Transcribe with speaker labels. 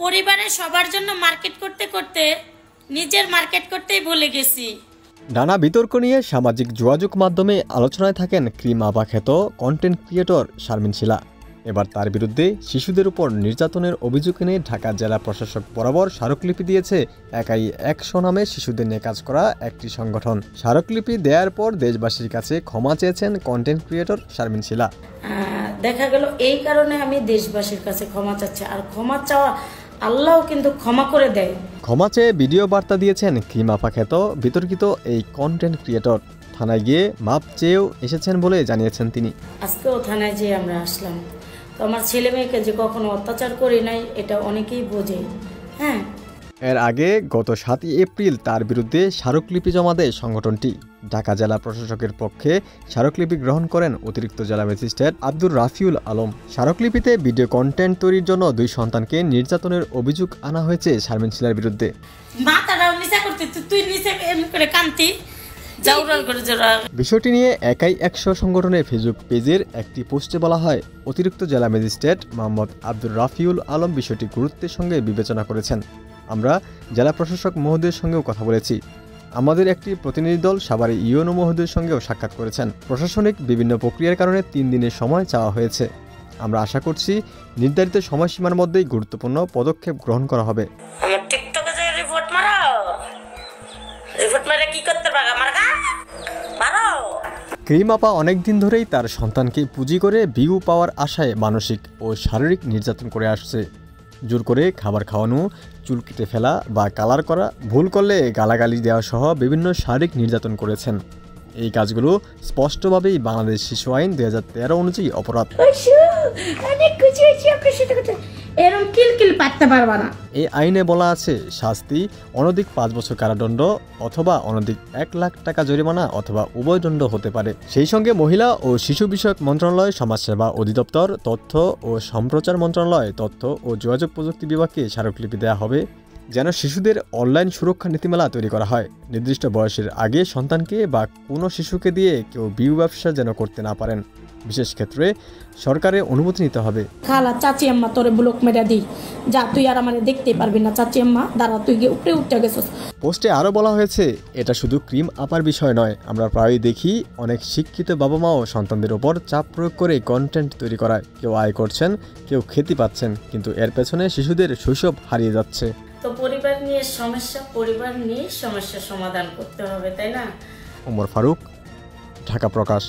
Speaker 1: পরিবারের সবার জন্য মার্কেট করতে করতে নিজের মার্কেট করতেই ভুলে গেছি।
Speaker 2: নানা বিতর্ক নিয়ে সামাজিক যোগাযোগ মাধ্যমে আলোচনায় থাকেন ক্রিম আপা খ্যাত কন্টেন্ট ক্রিয়েটর শারমিন শিলা। এবার তার বিরুদ্ধে শিশুদের উপর নির্যাতনের অভিযোগ এনে ঢাকা জেলা প্রশাসক বরাবর স্মারকলিপি দিয়েছে একাই 100 নামে শিশুদের নিয়ে কাজ করা একটি সংগঠন। স্মারকলিপি দেওয়ার পর দেশবাসীর কাছে ক্ষমা চেয়েছেন কন্টেন্ট ক্রিয়েটর শারমিন শিলা।
Speaker 1: দেখা গেল এই কারণে আমি দেশবাসীর কাছে ক্ষমা চাচ্ছি, আর ক্ষমা চাওয়া আল্লাহও কিন্তু ক্ষমা করে দেয়।
Speaker 2: ক্ষমা চেয়ে ভিডিও বার্তা দিয়েছেন ক্রিম আপা খ্যাত বিতর্কিত এই কন্টেন্ট ক্রিয়েটর। থানায় গিয়ে মাপ চেয়েও এসেছেন বলে জানিয়েছেন তিনি।
Speaker 1: আজকেও থানায় যেয়ে আমরা আসলাম, তো আমার ছেলে মেয়েকে যে কখনো অত্যাচার করি নাই এটা অনেকেই বোঝে। হ্যাঁ,
Speaker 2: এর আগে গত 7 এপ্রিল তার বিরুদ্ধে স্মারকলিপি জমা দেয় সংগঠনটি। ঢাকা জেলা প্রশাসকের পক্ষে স্মারকলিপি গ্রহণ করেন অতিরিক্ত জেলা ম্যাজিস্ট্রেট আব্দুর রাফিউল আলম। স্মারকলিপিতে ভিডিও কন্টেন্ট তৈরির জন্য 2 সন্তানকে নির্যাতনের অভিযোগ আনা হয়েছে শারমিন শিলার বিরুদ্ধে।
Speaker 1: মাথাটাও নিচে করতে তুই নিচে করে কান্তি।
Speaker 2: বিষয়টি নিয়ে একাই 100 সংগঠনের ফেসবুক পেজের একটি পোস্টে বলা হয়, অতিরিক্ত জেলা ম্যাজিস্ট্রেট মোহাম্মদ আব্দুর রাফিউল আলম বিষয়টি গুরুত্বের সঙ্গে বিবেচনা করেছেন। আমরা জেলা প্রশাসক মহোদয়ের সঙ্গেও কথা বলেছি। আমাদের একটি প্রতিনিধি দল সাভারে ইউএনও মহোদয়ের সঙ্গেও সাক্ষাৎ করেছেন। প্রশাসনিক বিভিন্ন প্রক্রিয়ার কারণে 3 দিনের সময় চাওয়া হয়েছে। আমরা আশা করছি নির্ধারিত সময়সীমার মধ্যেই গুরুত্বপূর্ণ পদক্ষেপ গ্রহণ করা হবে। ক্রিম আপা অনেকদিন ধরেই তার সন্তানকে পুঁজি করে ভিউ পাওয়ার আশায় মানসিক ও শারীরিক নির্যাতন করে আসছে। জোর করে খাবার খাওয়ানো, চুল কেটে ফেলা বা কালার করা, ভুল করলে গালাগালি দেওয়া সহ বিভিন্ন শারীরিক নির্যাতন করেছেন। এই কাজগুলো স্পষ্টভাবেই বাংলাদেশ শিশু আইন 2013 অনুযায়ী অপরাধ। এই আইনে বলা আছে শাস্তি অনধিক 5 বছর কারাদণ্ড অথবা অনধিক 1 লাখ টাকা জরিমানা অথবা উভয় দণ্ড হতে পারে। সেই সঙ্গে মহিলা ও শিশু বিষয়ক মন্ত্রণালয়, সমাজসেবা অধিদপ্তর, তথ্য ও সম্প্রচার মন্ত্রণালয়, তথ্য ও যোগাযোগ প্রযুক্তি বিভাগকে স্মারকলিপি দেওয়া হবে যেন শিশুদের অনলাইন সুরক্ষা নীতিমালা তৈরি করা হয়। নির্দিষ্ট বয়সের আগে সন্তানকে বা কোনো শিশুকে দিয়ে কেউ ভিউ ব্যবসা যেন করতে না পারেন। বিশেষ ক্ষেত্রে সরকারের অনুমতি নিতে হবে।
Speaker 1: খালা চাচি আম্মা তোরে ব্লক মেরা দিই, যা তুই আর আমারে দেখতে পারবি না। চাচি আম্মা দাঁড়া, তুই গিয়ে উপরে উঠতে গেছিস।
Speaker 2: পোস্টে আরও বলা হয়েছে, এটা শুধু ক্রিম আপার বিষয় নয়, আমরা প্রায়ই দেখি অনেক শিক্ষিত বাবা মাও সন্তানদের ওপর চাপ প্রয়োগ করে কন্টেন্ট তৈরি করায়। কেউ আয় করছেন, কেউ খ্যাতি পাচ্ছেন, কিন্তু এর পেছনে শিশুদের শৈশব হারিয়ে যাচ্ছে।
Speaker 1: তো পরিবার নিয়ে সমস্যা সমাধান করতে হবে, তাই না?
Speaker 2: ওমর ফারুক, ঢাকা প্রকাশ।